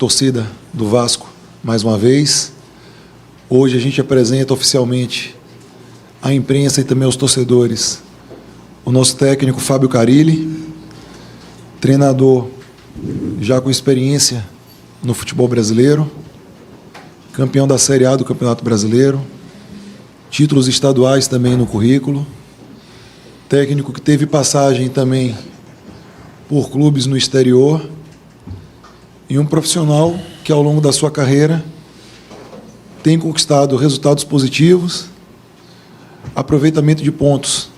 torcida do Vasco mais uma vez. Hoje a gente apresenta oficialmente à imprensa e também aos torcedores o nosso técnico Fábio Carilli, treinador já com experiência no futebol brasileiro, campeão da Série A do Campeonato Brasileiro, títulos estaduais também no currículo, técnico que teve passagem também por clubes no exterior e um profissional que ao longo da sua carreira tem conquistado resultados positivos, aproveitamento de pontos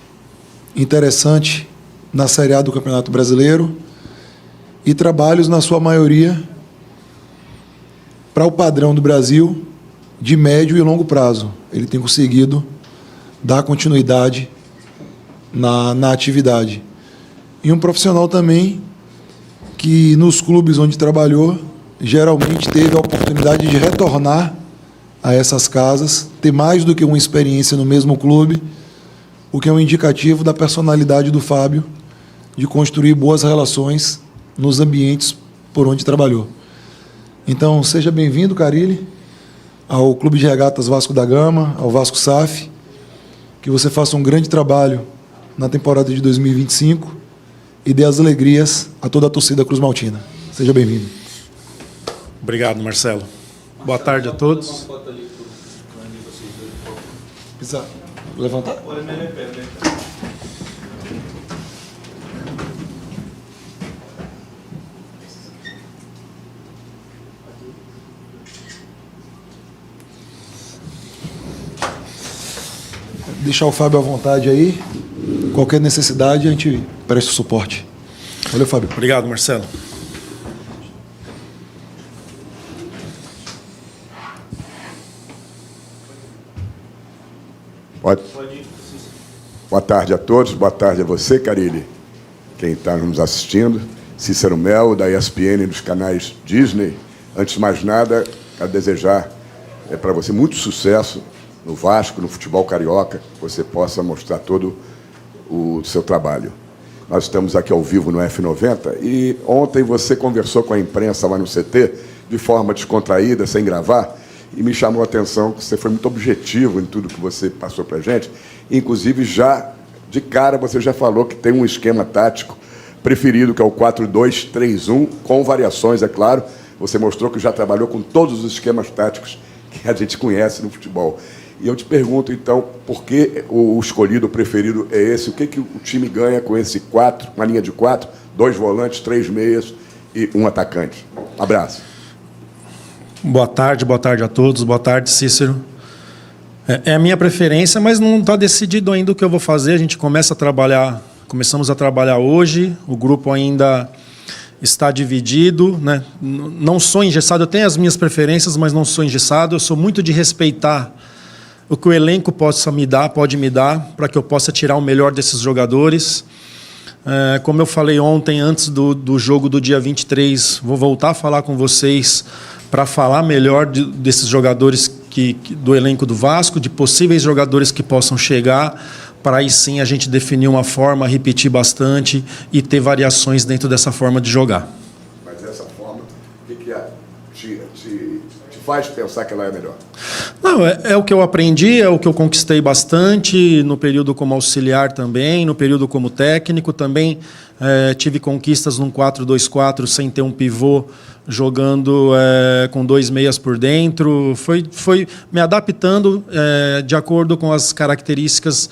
interessante na Série A do Campeonato Brasileiro e trabalhos, na sua maioria, para o padrão do Brasil de médio e longo prazo. Ele tem conseguido dar continuidade na atividade. E um profissional também que, nos clubes onde trabalhou, geralmente teve a oportunidade de retornar a essas casas, ter mais do que uma experiência no mesmo clube, o que é um indicativo da personalidade do Fábio de construir boas relações nos ambientes por onde trabalhou. Então, seja bem-vindo, Carilli, ao Clube de Regatas Vasco da Gama, ao Vasco SAF, que você faça um grande trabalho na temporada de 2025 e dê as alegrias a toda a torcida Cruz Maltina. Seja bem-vindo. Obrigado, Marcelo. Boa tarde a todos. Precisa levantar? Deixar o Fábio à vontade aí. Qualquer necessidade, a gente presta o suporte. Valeu, Fábio. Obrigado, Marcelo. Boa tarde a todos, boa tarde a você, Carilli, quem está nos assistindo, Cícero Mel, da ESPN, dos canais Disney. Antes de mais nada, quero desejar para você muito sucesso no Vasco, no futebol carioca, que você possa mostrar todo o seu trabalho. Nós estamos aqui ao vivo no F90 e ontem você conversou com a imprensa lá no CT de forma descontraída, sem gravar, e me chamou a atenção que você foi muito objetivo em tudo que você passou para a gente. Inclusive, já de cara, você já falou que tem um esquema tático preferido, que é o 4-2-3-1, com variações, é claro. Você mostrou que já trabalhou com todos os esquemas táticos que a gente conhece no futebol. E eu te pergunto, então, por que o escolhido, o preferido é esse? O que o time ganha com esse 4, uma linha de 4, 2 volantes, 3 meias e um atacante? Um abraço. Boa tarde a todos. Boa tarde, Cícero. É a minha preferência, mas não está decidido ainda o que eu vou fazer. A gente começamos a trabalhar hoje, o grupo ainda está dividido, né? Não sou engessado, eu tenho as minhas preferências, mas não sou engessado. Eu sou muito de respeitar o que o elenco pode me dar, para que eu possa tirar o melhor desses jogadores. Como eu falei ontem, antes do jogo do dia 23, vou voltar a falar com vocês para falar melhor desses jogadores do elenco do Vasco, de possíveis jogadores que possam chegar, para aí sim a gente definir uma forma, repetir bastante e ter variações dentro dessa forma de jogar. Mas essa forma, o que te faz pensar que ela é melhor? Não, é o que eu aprendi, é o que eu conquistei bastante no período como auxiliar também, no período como técnico também. Tive conquistas num 4-2-4 sem ter um pivô jogando com 2 meias por dentro. Foi me adaptando de acordo com as características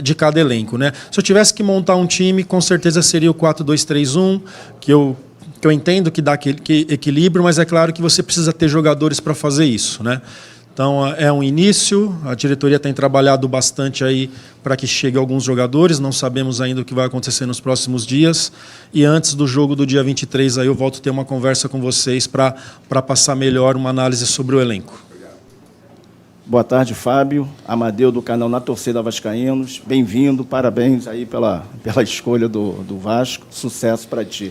de cada elenco, né? Se eu tivesse que montar um time, com certeza seria o 4-2-3-1, que eu entendo que dá aquele equilíbrio, mas é claro que você precisa ter jogadores para fazer isso, né? Então, é um início, a diretoria tem trabalhado bastante aí para que chegue alguns jogadores, não sabemos ainda o que vai acontecer nos próximos dias, e antes do jogo do dia 23, aí eu volto a ter uma conversa com vocês para passar melhor uma análise sobre o elenco. Boa tarde, Fábio, Amadeu do canal Na Torcida Vascaínos, bem-vindo, parabéns aí pela escolha do Vasco, sucesso para ti.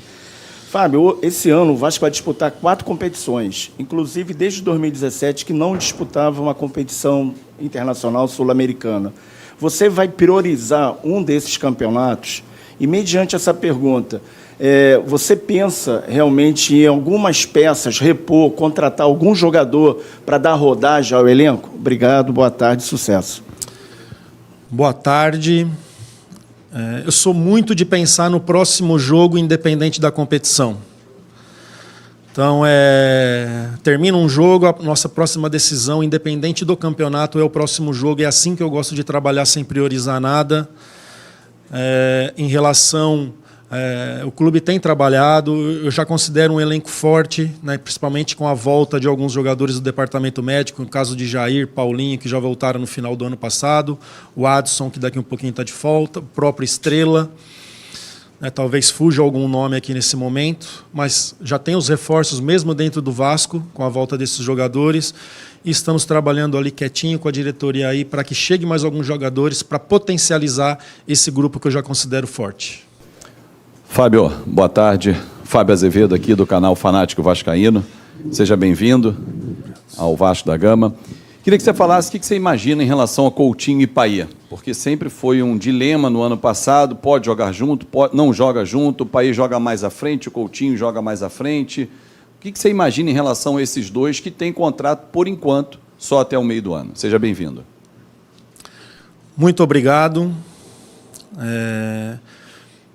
Fábio, esse ano o Vasco vai disputar 4 competições, inclusive desde 2017, que não disputava uma competição internacional sul-americana. Você vai priorizar um desses campeonatos? E, mediante essa pergunta, Você pensa realmente em algumas peças, repor, contratar algum jogador para dar rodagem ao elenco? Obrigado, boa tarde, sucesso. Boa tarde. Eu sou muito de pensar no próximo jogo, independente da competição. Então, termina um jogo, a nossa próxima decisão, independente do campeonato, é o próximo jogo. É assim que eu gosto de trabalhar, sem priorizar nada. Em relação... o clube tem trabalhado, eu já considero um elenco forte, né, principalmente com a volta de alguns jogadores do departamento médico, no caso de Jair, Paulinho, que já voltaram no final do ano passado, o Adson, que daqui um pouquinho está de volta, o próprio Estrela, né, talvez fuja algum nome aqui nesse momento, mas já tem os reforços mesmo dentro do Vasco, com a volta desses jogadores, e estamos trabalhando ali quietinho com a diretoria aí para que chegue mais alguns jogadores para potencializar esse grupo que eu já considero forte. Fábio, boa tarde. Fábio Azevedo aqui do canal Fanático Vascaíno. Seja bem-vindo ao Vasco da Gama. Queria que você falasse o que você imagina em relação a Coutinho e Payet, porque sempre foi um dilema no ano passado, pode jogar junto, não joga junto, o Payet joga mais à frente, o Coutinho joga mais à frente. O que você imagina em relação a esses dois que têm contrato, por enquanto, só até o meio do ano? Seja bem-vindo. Muito obrigado.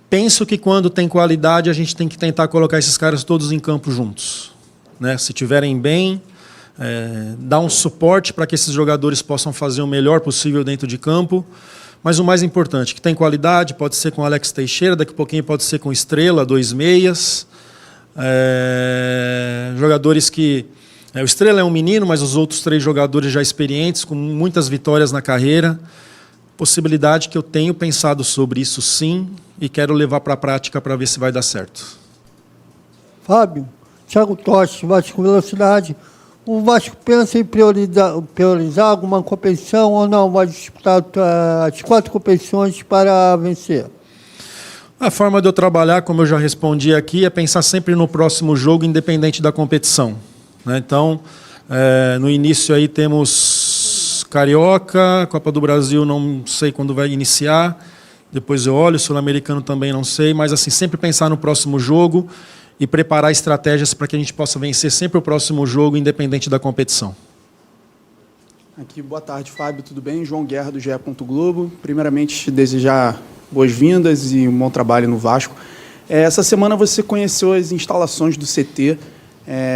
Penso que quando tem qualidade, a gente tem que tentar colocar esses caras todos em campo juntos, né? Se estiverem bem, dar um suporte para que esses jogadores possam fazer o melhor possível dentro de campo. Mas o mais importante, que tem qualidade, pode ser com Alex Teixeira, daqui a pouquinho pode ser com Estrela, 2 meias. Jogadores que... o Estrela é um menino, mas os outros 3 jogadores já experientes, com muitas vitórias na carreira. Possibilidade que eu tenho pensado sobre isso, sim, e quero levar para a prática para ver se vai dar certo. Fábio, Thiago Totti, Vasco Velocidade. O Vasco pensa em priorizar alguma competição ou não? Vai disputar as 4 competições para vencer? A forma de eu trabalhar, como eu já respondi aqui, é pensar sempre no próximo jogo, independente da competição, né? Então, no início aí temos Carioca, Copa do Brasil não sei quando vai iniciar, depois eu olho, Sul-Americano também não sei, mas assim, sempre pensar no próximo jogo e preparar estratégias para que a gente possa vencer sempre o próximo jogo, independente da competição. Aqui, boa tarde, Fábio, tudo bem? João Guerra, do GE. Globo. Primeiramente, desejar boas-vindas e um bom trabalho no Vasco. Essa semana você conheceu as instalações do CT.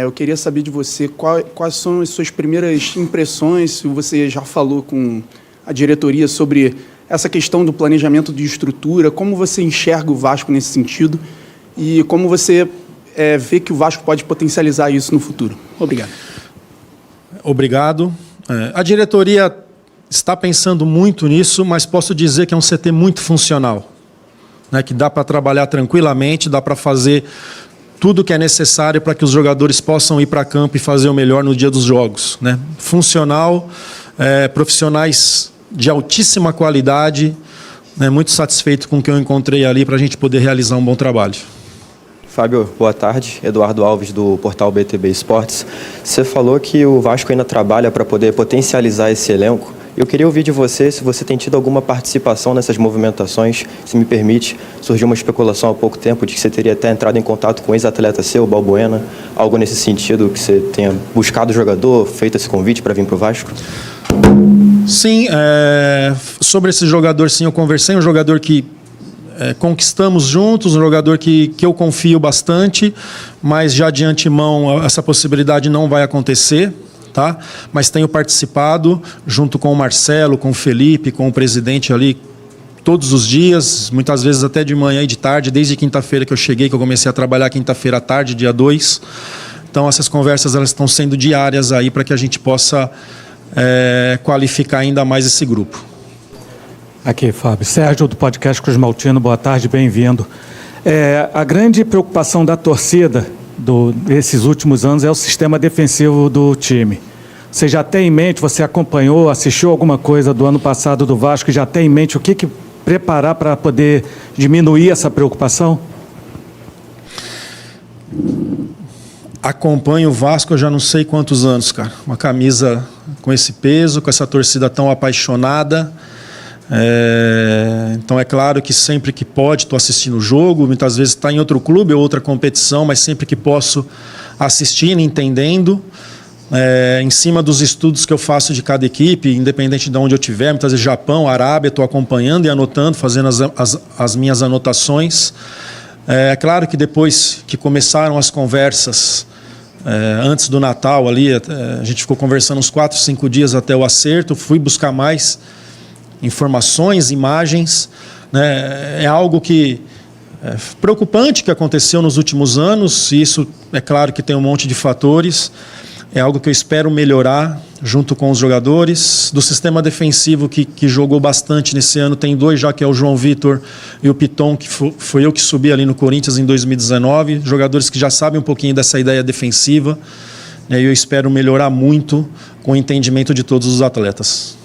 Eu queria saber de você quais são as suas primeiras impressões, se você já falou com a diretoria sobre essa questão do planejamento de estrutura, como você enxerga o Vasco nesse sentido e como você vê que o Vasco pode potencializar isso no futuro. Obrigado. Obrigado. A diretoria está pensando muito nisso, mas posso dizer que é um CT muito funcional, né, que dá para trabalhar tranquilamente, dá para fazer tudo que é necessário para que os jogadores possam ir para campo e fazer o melhor no dia dos jogos, né? Funcional, profissionais de altíssima qualidade, né? Muito satisfeito com o que eu encontrei ali para a gente poder realizar um bom trabalho. Fábio, boa tarde. Eduardo Alves, do portal BTB Esportes. Você falou que o Vasco ainda trabalha para poder potencializar esse elenco. Eu queria ouvir de você se você tem tido alguma participação nessas movimentações. Se me permite, surgiu uma especulação há pouco tempo de que você teria até entrado em contato com o ex-atleta seu, Balbuena. Algo nesse sentido, que você tenha buscado o jogador, feito esse convite para vir para o Vasco? Sim, sobre esse jogador, sim, eu conversei. Um jogador que conquistamos juntos, um jogador que eu confio bastante, mas já de antemão essa possibilidade não vai acontecer. Tá? Mas tenho participado junto com o Marcelo, com o Felipe, com o presidente ali todos os dias, muitas vezes até de manhã e de tarde, desde quinta-feira que eu cheguei, que eu comecei a trabalhar quinta-feira à tarde, dia 2. Então essas conversas elas estão sendo diárias aí para que a gente possa qualificar ainda mais esse grupo. Aqui, Fábio. Sérgio, do podcast Cruz Maltino, boa tarde, bem-vindo. A grande preocupação da torcida desses últimos anos é o sistema defensivo do time. Você já tem em mente, você acompanhou, assistiu alguma coisa do ano passado do Vasco, já tem em mente o que preparar para poder diminuir essa preocupação? Acompanho o Vasco, eu já não sei quantos anos, cara. Uma camisa com esse peso, com essa torcida tão apaixonada. Então é claro que sempre que pode estou assistindo o jogo, muitas vezes está em outro clube ou outra competição, mas sempre que posso assistindo, entendendo, em cima dos estudos que eu faço de cada equipe, independente de onde eu estiver, muitas vezes Japão, Arábia, estou acompanhando e anotando, fazendo as minhas anotações. É claro que depois que começaram as conversas, antes do Natal ali, a gente ficou conversando uns 4, 5 dias até o acerto, fui buscar mais informações, imagens, né? É algo que preocupante que aconteceu nos últimos anos, e isso é claro que tem um monte de fatores, é algo que eu espero melhorar junto com os jogadores. Do sistema defensivo que jogou bastante nesse ano, tem 2 já, que é o João Vitor e o Piton, que foi eu que subi ali no Corinthians em 2019, jogadores que já sabem um pouquinho dessa ideia defensiva, e eu espero melhorar muito com o entendimento de todos os atletas.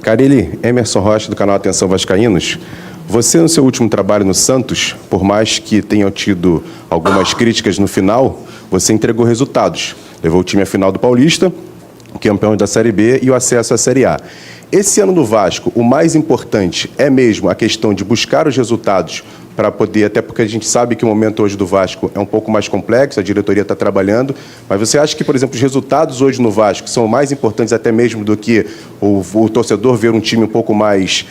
Carille, Emerson Rocha, do canal Atenção Vascaínos. Você, no seu último trabalho no Santos, por mais que tenham tido algumas críticas no final, você entregou resultados. Levou o time à final do Paulista, o campeão da Série B e o acesso à Série A. Esse ano do Vasco, o mais importante é mesmo a questão de buscar os resultados para poder, até porque a gente sabe que o momento hoje do Vasco é um pouco mais complexo, a diretoria está trabalhando, mas você acha que, por exemplo, os resultados hoje no Vasco são mais importantes até mesmo do que o torcedor ver um time um pouco mais,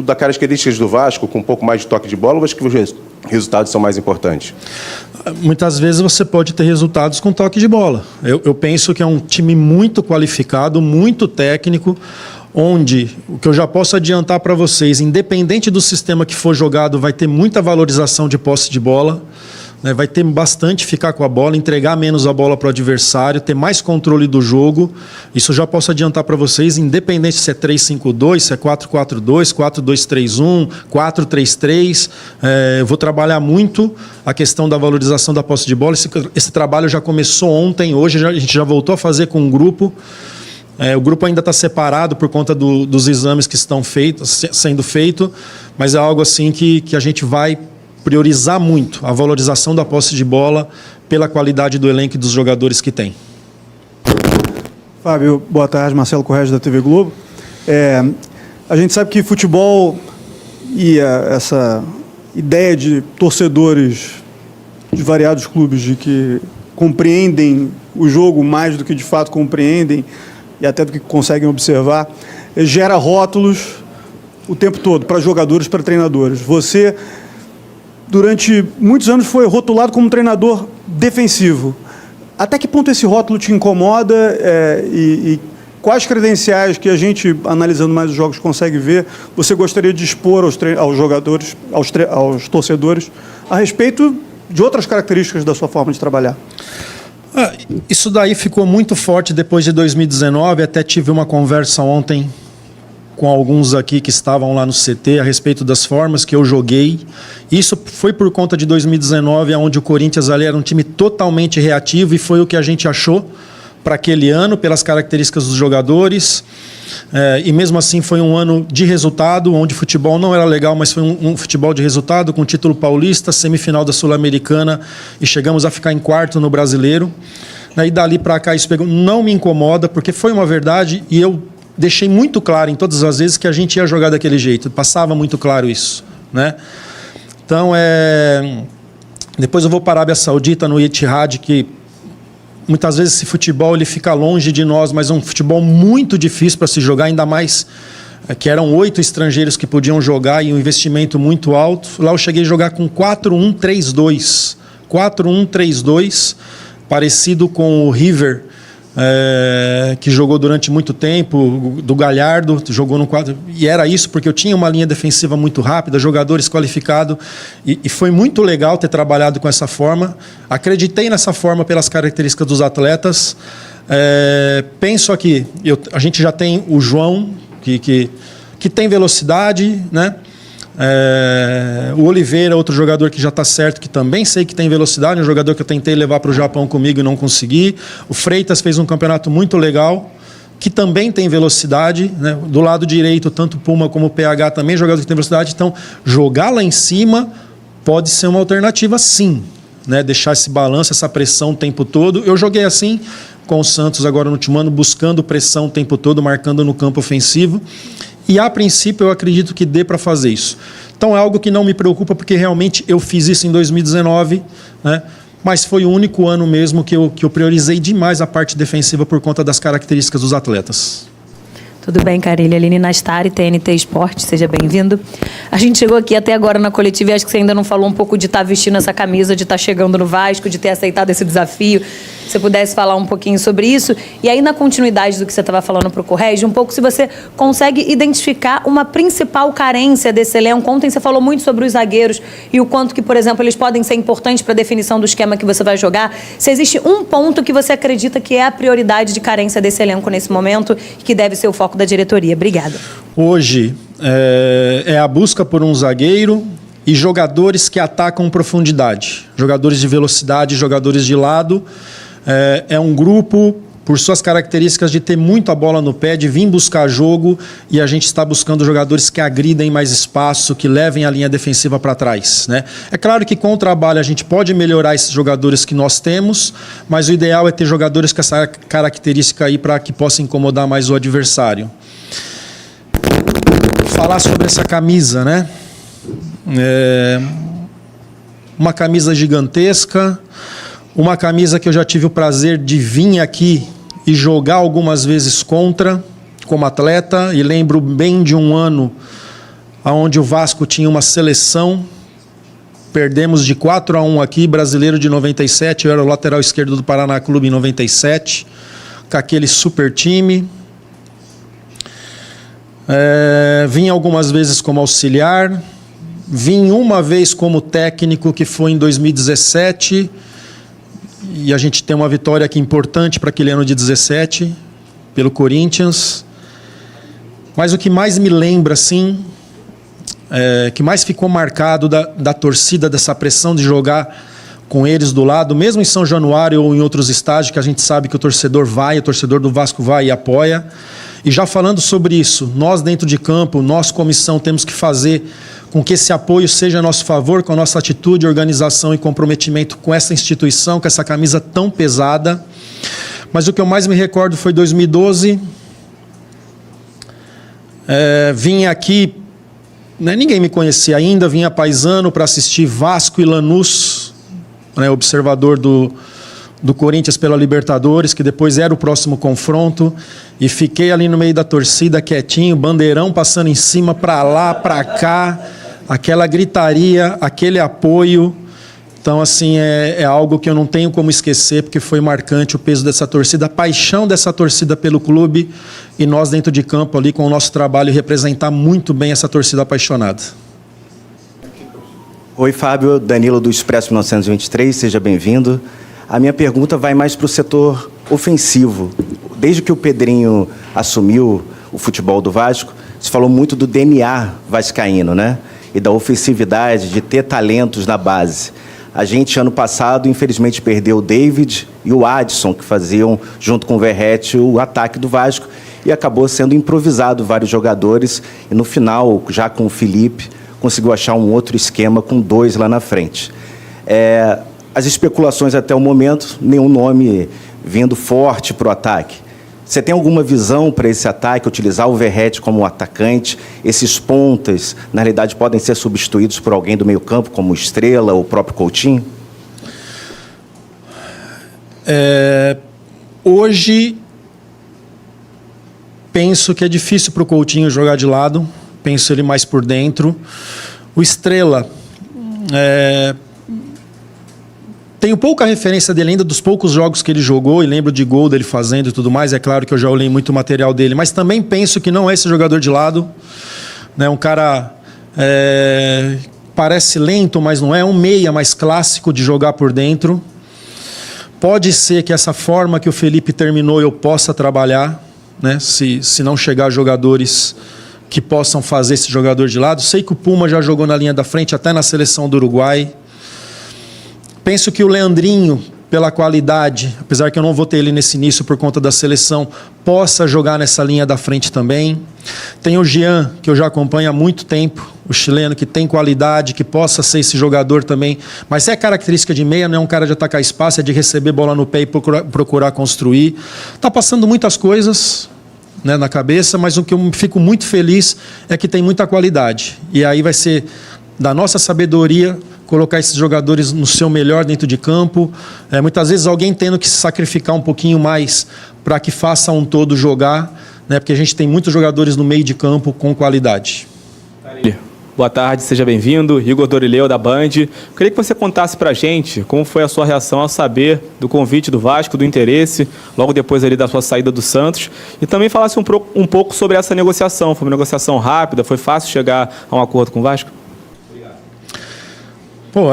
das características do Vasco, com um pouco mais de toque de bola, ou acho que os resultados são mais importantes? Muitas vezes você pode ter resultados com toque de bola. Eu penso que é um time muito qualificado, muito técnico, onde o que eu já posso adiantar para vocês, independente do sistema que for jogado, vai ter muita valorização de posse de bola, né? Vai ter bastante ficar com a bola, entregar menos a bola para o adversário, ter mais controle do jogo. Isso eu já posso adiantar para vocês, independente se é 3-5-2, se é 4-4-2, 4-2-3-1, 4-3-3. Eu vou trabalhar muito a questão da valorização da posse de bola. Esse trabalho já começou ontem, hoje a gente já voltou a fazer com um grupo. O grupo ainda está separado por conta dos exames que estão sendo feitos, mas é algo assim que a gente vai priorizar muito, a valorização da posse de bola pela qualidade do elenco e dos jogadores que tem. Fábio, boa tarde, Marcelo Correia da TV Globo. A gente sabe que futebol e essa ideia de torcedores de variados clubes de que compreendem o jogo mais do que de fato compreendem, e até do que conseguem observar, gera rótulos o tempo todo, para jogadores, para treinadores. Você, durante muitos anos, foi rotulado como treinador defensivo. Até que ponto esse rótulo te incomoda e quais credenciais que a gente, analisando mais os jogos, consegue ver, você gostaria de expor aos jogadores, aos torcedores, a respeito de outras características da sua forma de trabalhar? Isso daí ficou muito forte depois de 2019, até tive uma conversa ontem com alguns aqui que estavam lá no CT a respeito das formas que eu joguei. Isso foi por conta de 2019, onde o Corinthians ali era um time totalmente reativo e foi o que a gente achou para aquele ano, pelas características dos jogadores. E mesmo assim foi um ano de resultado, onde o futebol não era legal, mas foi um futebol de resultado, com título paulista, semifinal da Sul-Americana, e chegamos a ficar em quarto no Brasileiro. E dali para cá isso não me incomoda, porque foi uma verdade, e eu deixei muito claro em todas as vezes que a gente ia jogar daquele jeito, passava muito claro isso, né? Então, depois eu vou para a Arábia Saudita, no Etihad, que muitas vezes esse futebol ele fica longe de nós, mas é um futebol muito difícil para se jogar, ainda mais que eram 8 estrangeiros que podiam jogar e um investimento muito alto. Lá eu cheguei a jogar com 4-1-3-2. 4-1-3-2, parecido com o River, que jogou durante muito tempo, do Galhardo, jogou no 4, e era isso porque eu tinha uma linha defensiva muito rápida, jogadores qualificados, e foi muito legal ter trabalhado com essa forma. Acreditei nessa forma pelas características dos atletas. Penso aqui, a gente já tem o João, que tem velocidade, né? O Oliveira, outro jogador que já está certo, que também sei que tem velocidade, um jogador que eu tentei levar para o Japão comigo e não consegui. O Freitas fez um campeonato muito legal, que também tem velocidade, né? Do lado direito, tanto o Puma como o PH também, jogador que tem velocidade. Então, jogar lá em cima pode ser uma alternativa, sim, né? Deixar esse balanço, essa pressão o tempo todo. Eu joguei assim com o Santos agora no último ano, buscando pressão o tempo todo, marcando no campo ofensivo. E, a princípio, eu acredito que dê para fazer isso. Então, é algo que não me preocupa, porque realmente eu fiz isso em 2019, né? Mas foi o único ano mesmo que eu priorizei demais a parte defensiva por conta das características dos atletas. Tudo bem, Carilli? Aline Nastari, TNT Esporte, seja bem-vindo. A gente chegou aqui até agora na coletiva e acho que você ainda não falou um pouco de estar vestindo essa camisa, de estar chegando no Vasco, de ter aceitado esse desafio. Se você pudesse falar um pouquinho sobre isso. E aí, na continuidade do que você estava falando para o Correia, um pouco se você consegue identificar uma principal carência desse elenco. Ontem você falou muito sobre os zagueiros e o quanto que, por exemplo, eles podem ser importantes para a definição do esquema que você vai jogar. Se existe um ponto que você acredita que é a prioridade de carência desse elenco nesse momento e que deve ser o foco da diretoria. Obrigada. Hoje é a busca por um zagueiro e jogadores que atacam profundidade. Jogadores de velocidade, jogadores de lado. É um grupo, por suas características de ter muito a bola no pé, de vir buscar jogo, e a gente está buscando jogadores que agridem mais espaço, que levem a linha defensiva para trás, né? É claro que com o trabalho a gente pode melhorar esses jogadores que nós temos, mas o ideal é ter jogadores com essa característica aí para que possa incomodar mais o adversário. Falar sobre essa camisa, né? Uma camisa gigantesca, uma camisa que eu já tive o prazer de vir aqui e jogar algumas vezes contra, como atleta, e lembro bem de um ano onde o Vasco tinha uma seleção, perdemos de 4-1 aqui, brasileiro de 97, eu era o lateral esquerdo do Paraná Clube em 97, com aquele super time. Vim algumas vezes como auxiliar, vim uma vez como técnico, que foi em 2017, e a gente tem uma vitória aqui importante para aquele ano de 17, pelo Corinthians. Mas o que mais me lembra, assim, que mais ficou marcado da torcida, dessa pressão de jogar com eles do lado, mesmo em São Januário ou em outros estádios, que a gente sabe que o torcedor do Vasco vai e apoia. E já falando sobre isso, nós dentro de campo, nós comissão, temos que fazer com que esse apoio seja a nosso favor, com a nossa atitude, organização e comprometimento com essa instituição, com essa camisa tão pesada. Mas o que eu mais me recordo foi 2012. Vim aqui, né, ninguém me conhecia ainda, vim a paisano para assistir Vasco e Lanús, né, observador do Corinthians pela Libertadores, que depois era o próximo confronto, e fiquei ali no meio da torcida quietinho, bandeirão passando em cima, para lá, para cá, aquela gritaria, aquele apoio. Então, assim, é algo que eu não tenho como esquecer, porque foi marcante o peso dessa torcida, a paixão dessa torcida pelo clube, e nós dentro de campo ali com o nosso trabalho representar muito bem essa torcida apaixonada. Oi, Fábio, Danilo do Expresso 1923, seja bem-vindo. A minha pergunta vai mais para o setor ofensivo. Desde que o Pedrinho assumiu o futebol do Vasco, se falou muito do DNA vascaíno, né? E da ofensividade, de ter talentos na base. A gente, ano passado, infelizmente, perdeu o David e o Adson, que faziam, junto com o Verratti, o ataque do Vasco, e acabou sendo improvisado vários jogadores, e no final, já com o Felipe, conseguiu achar um outro esquema com 2 lá na frente. As especulações até o momento, nenhum nome vindo forte para o ataque. Você tem alguma visão para esse ataque, utilizar o Verratti como atacante? Esses pontas, na realidade, podem ser substituídos por alguém do meio campo, como Estrela ou o próprio Coutinho? Hoje, penso que é difícil para o Coutinho jogar de lado, penso ele mais por dentro. O Estrela... Tenho pouca referência dele ainda, dos poucos jogos que ele jogou, e lembro de gol dele fazendo e tudo mais. É claro que eu já olhei muito material dele, mas também penso que não é esse jogador de lado, né? Um cara parece lento, mas não é. Um meia mais clássico de jogar por dentro. Pode ser que essa forma que o Felipe terminou eu possa trabalhar, né? Se não chegar jogadores que possam fazer esse jogador de lado. Sei que o Puma já jogou na linha da frente, até na seleção do Uruguai. Penso que o Leandrinho pela qualidade, apesar que eu não vou ter ele nesse início por conta da seleção, possa jogar nessa linha da frente também. Tem o Jean, que eu já acompanho há muito tempo, o chileno que tem qualidade, que possa ser esse jogador também, mas é característica de meia, não é um cara de atacar espaço, é de receber bola no pé e procurar construir. Está passando muitas coisas, né, na cabeça, mas o que eu fico muito feliz é que tem muita qualidade. E aí vai ser da nossa sabedoria colocar esses jogadores no seu melhor dentro de campo. Muitas vezes alguém tendo que se sacrificar um pouquinho mais para que faça um todo jogar, né, porque a gente tem muitos jogadores no meio de campo com qualidade. Boa tarde, seja bem-vindo. Igor Dorileu, da Band. Queria que você contasse pra gente como foi a sua reação ao saber do convite do Vasco, do interesse, logo depois ali da sua saída do Santos, e também falasse um pouco sobre essa negociação. Foi uma negociação rápida? Foi fácil chegar a um acordo com o Vasco? Pô,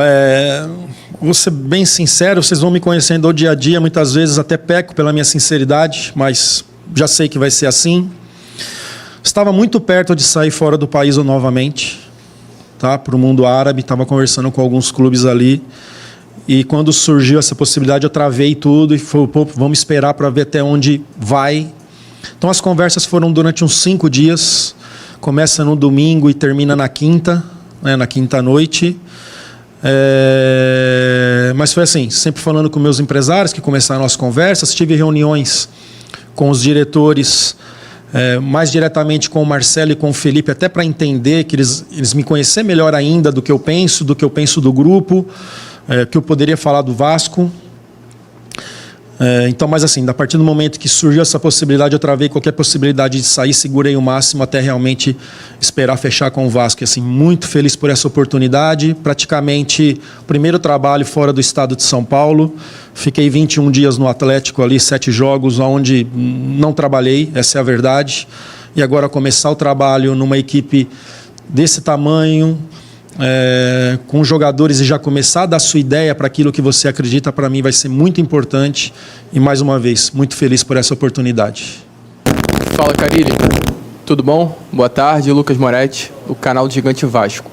vou ser bem sincero, vocês vão me conhecendo ao dia a dia, muitas vezes até peco pela minha sinceridade, mas já sei que vai ser assim. Estava muito perto de sair fora do país novamente, tá, para o mundo árabe, estava conversando com alguns clubes ali, e quando surgiu essa possibilidade eu travei tudo e falei, pô, vamos esperar para ver até onde vai. Então as conversas foram durante uns 5 dias, começa no domingo e termina na quinta, né, na quinta noite. Mas foi assim, sempre falando com meus empresários que começaram as conversas, tive reuniões com os diretores, mais diretamente com o Marcelo e com o Felipe, até para entender que eles me conhecerem melhor ainda do que eu penso do grupo, que eu poderia falar do Vasco. Então, mas assim, a partir do momento que surgiu essa possibilidade, eu travei qualquer possibilidade de sair, segurei o máximo até realmente esperar fechar com o Vasco. E assim, muito feliz por essa oportunidade. Praticamente o primeiro trabalho fora do estado de São Paulo. Fiquei 21 dias no Atlético ali, 7 jogos, onde não trabalhei, essa é a verdade. E agora começar o trabalho numa equipe desse tamanho, com jogadores, e já começar a dar sua ideia para aquilo que você acredita, para mim vai ser muito importante. E mais uma vez, muito feliz por essa oportunidade. Fala, Carille. Tudo bom? Boa tarde, Lucas Moretti, do canal do Gigante Vasco.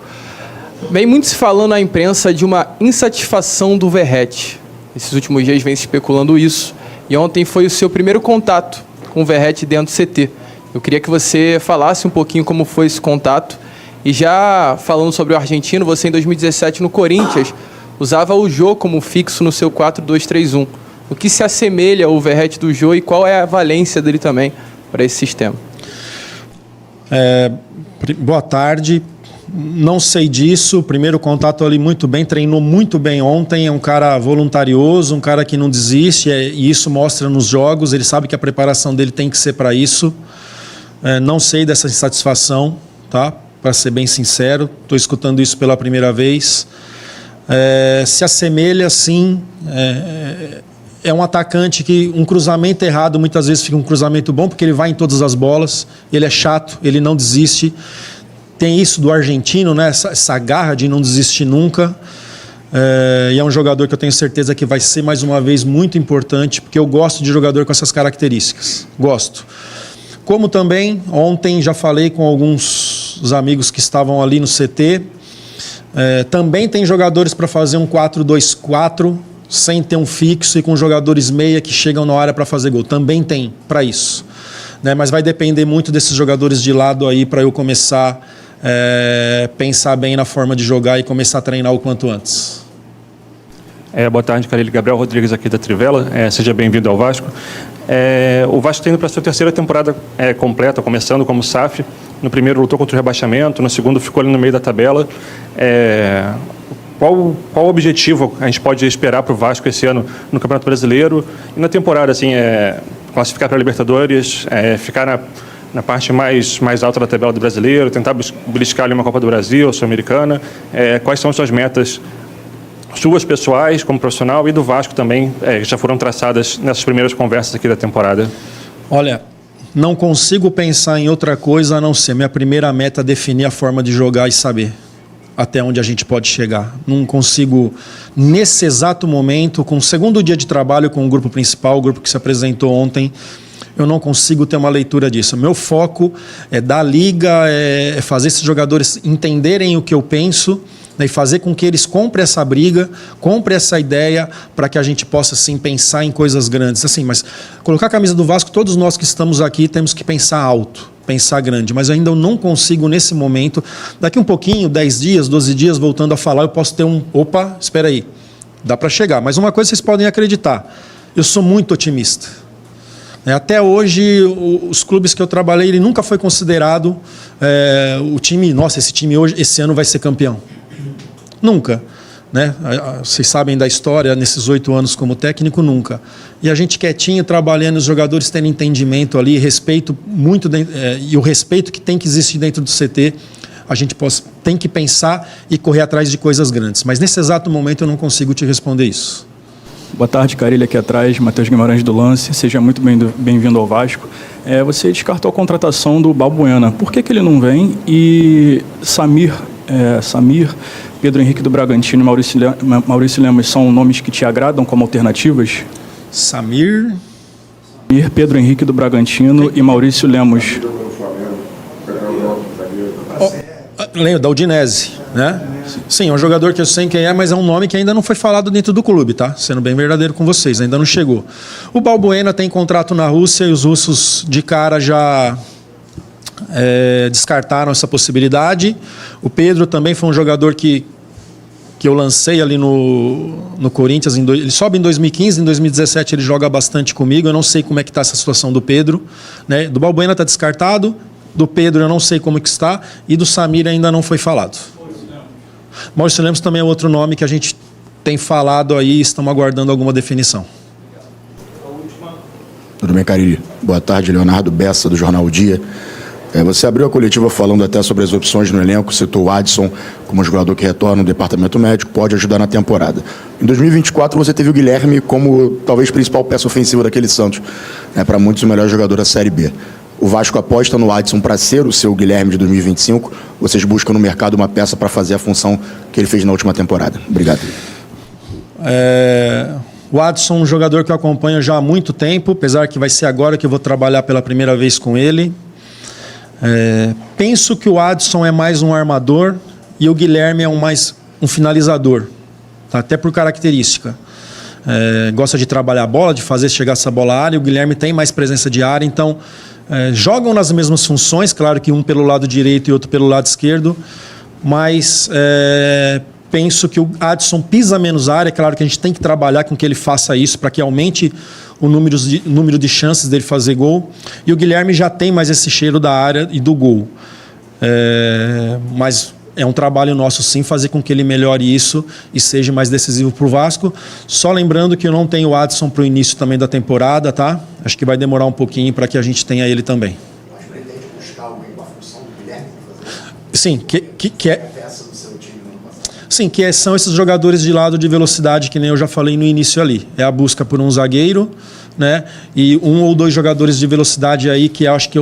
Vem muito se falando na imprensa de uma insatisfação do Verratti. Esses últimos dias vem se especulando isso. E ontem foi o seu primeiro contato com o Verratti dentro do CT. Eu queria que você falasse um pouquinho como foi esse contato. E já falando sobre o argentino, você em 2017 no Corinthians usava o Jô como fixo no seu 4-2-3-1. O que se assemelha ao Verratti do Jô e qual é a valência dele também para esse sistema? Boa tarde. Não sei disso. O primeiro contato ali muito bem, treinou muito bem ontem. É um cara voluntarioso, um cara que não desiste, e isso mostra nos jogos. Ele sabe que a preparação dele tem que ser para isso. Não sei dessa insatisfação, tá? Para ser bem sincero, estou escutando isso pela primeira vez. Se assemelha, sim. É um atacante que um cruzamento errado muitas vezes fica um cruzamento bom, porque ele vai em todas as bolas, ele é chato, ele não desiste. Tem isso do argentino, né? Essa garra de não desistir nunca. E é um jogador que eu tenho certeza que vai ser, mais uma vez, muito importante, porque eu gosto de jogador com essas características. Gosto. Como também, ontem já falei com alguns amigos que estavam ali no CT, também tem jogadores para fazer um 4-2-4, sem ter um fixo, e com jogadores meia que chegam na área para fazer gol. Também tem para isso. Mas vai depender muito desses jogadores de lado aí para eu começar a pensar bem na forma de jogar e começar a treinar o quanto antes. Boa tarde, Carille. Gabriel Rodrigues aqui da Trivela. Seja bem-vindo ao Vasco. O Vasco está indo para a sua terceira temporada completa, começando como SAF. No primeiro lutou contra o rebaixamento, no segundo ficou ali no meio da tabela. Qual o objetivo a gente pode esperar para o Vasco esse ano no Campeonato Brasileiro e na temporada, assim, classificar para a Libertadores, ficar na parte mais alta da tabela do Brasileiro, tentar beliscar ali uma Copa do Brasil, Sul-Americana? Quais são as suas metas, suas pessoais como profissional, e do Vasco também, que já foram traçadas nessas primeiras conversas aqui da temporada? Olha, não consigo pensar em outra coisa a não ser minha primeira meta, definir a forma de jogar e saber até onde a gente pode chegar. Não consigo, nesse exato momento, com o segundo dia de trabalho com o grupo principal, o grupo que se apresentou ontem, eu não consigo ter uma leitura disso. Meu foco é dar liga, é fazer esses jogadores entenderem o que eu penso, né, e fazer com que eles comprem essa briga, comprem essa ideia para que a gente possa, sim, pensar em coisas grandes. Assim, mas colocar a camisa do Vasco, todos nós que estamos aqui temos que pensar alto, pensar grande, mas ainda eu não consigo nesse momento. Daqui um pouquinho, 10 dias, 12 dias, voltando a falar, eu posso ter opa, espera aí, dá para chegar. Mas uma coisa vocês podem acreditar, eu sou muito otimista. Até hoje, os clubes que eu trabalhei, ele nunca foi considerado o time, nossa, esse ano vai ser campeão. Nunca. Né? Vocês sabem da história, nesses 8 anos como técnico, nunca. E a gente quietinho, trabalhando, os jogadores tendo entendimento ali, respeito muito, e o respeito que tem que existir dentro do CT, a gente tem que pensar e correr atrás de coisas grandes. Mas nesse exato momento eu não consigo te responder isso. Boa tarde, Carilli, aqui atrás, Matheus Guimarães do Lance, seja muito bem-vindo ao Vasco. Você descartou a contratação do Balbuena, por que ele não vem? E Samir, Pedro Henrique do Bragantino e Maurício Lemos são nomes que te agradam como alternativas? Samir, Pedro Henrique do Bragantino e Maurício Lemos. Lembro, da Udinese, né? Sim, é um jogador que eu sei quem é, mas é um nome que ainda não foi falado dentro do clube, tá? Sendo bem verdadeiro com vocês, ainda não chegou. O Balbuena tem contrato na Rússia e os russos de cara já descartaram essa possibilidade. O Pedro também foi um jogador que eu lancei ali no Corinthians. Ele sobe em 2015, em 2017 ele joga bastante comigo. Eu não sei como é que está essa situação do Pedro, né? Do Balbuena está descartado. Do Pedro eu não sei como que está. E do Samir ainda não foi falado. Maurício Lemos também é outro nome que a gente tem falado aí e estamos aguardando alguma definição. Tudo bem, Carilli? Boa tarde, Leonardo Bessa, do Jornal O Dia. Você abriu a coletiva falando até sobre as opções no elenco, citou o Adson como jogador que retorna no departamento médico, pode ajudar na temporada. Em 2024 você teve o Guilherme como talvez principal peça ofensiva daquele Santos, para muitos o melhor jogador da Série B. O Vasco aposta no Adson para ser o seu Guilherme de 2025. Vocês buscam no mercado uma peça para fazer a função que ele fez na última temporada. Obrigado. O Adson é um jogador que eu acompanho já há muito tempo, apesar que vai ser agora que eu vou trabalhar pela primeira vez com ele. Penso que o Adson é mais um armador e o Guilherme é mais um finalizador, tá? Até por característica. Gosta de trabalhar a bola, de fazer chegar essa bola à área. O Guilherme tem mais presença de área, então jogam nas mesmas funções, claro que um pelo lado direito e outro pelo lado esquerdo, mas penso que o Adson pisa menos a área. Claro que a gente tem que trabalhar com que ele faça isso para que aumente o número de chances dele fazer gol. E o Guilherme já tem mais esse cheiro da área e do gol. Mas é um trabalho nosso, sim, fazer com que ele melhore isso e seja mais decisivo para o Vasco. Só lembrando que eu não tenho o Adson para o início também da temporada, tá? Acho que vai demorar um pouquinho para que a gente tenha ele também. Mas pretende buscar alguém com a função do Guilherme? Sim, Sim, são esses jogadores de lado de velocidade, que nem eu já falei no início ali. É a busca por um zagueiro, né? E um ou dois jogadores de velocidade aí que acho que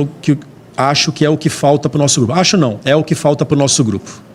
é o que falta para o nosso grupo. Acho não, é o que falta para o nosso grupo.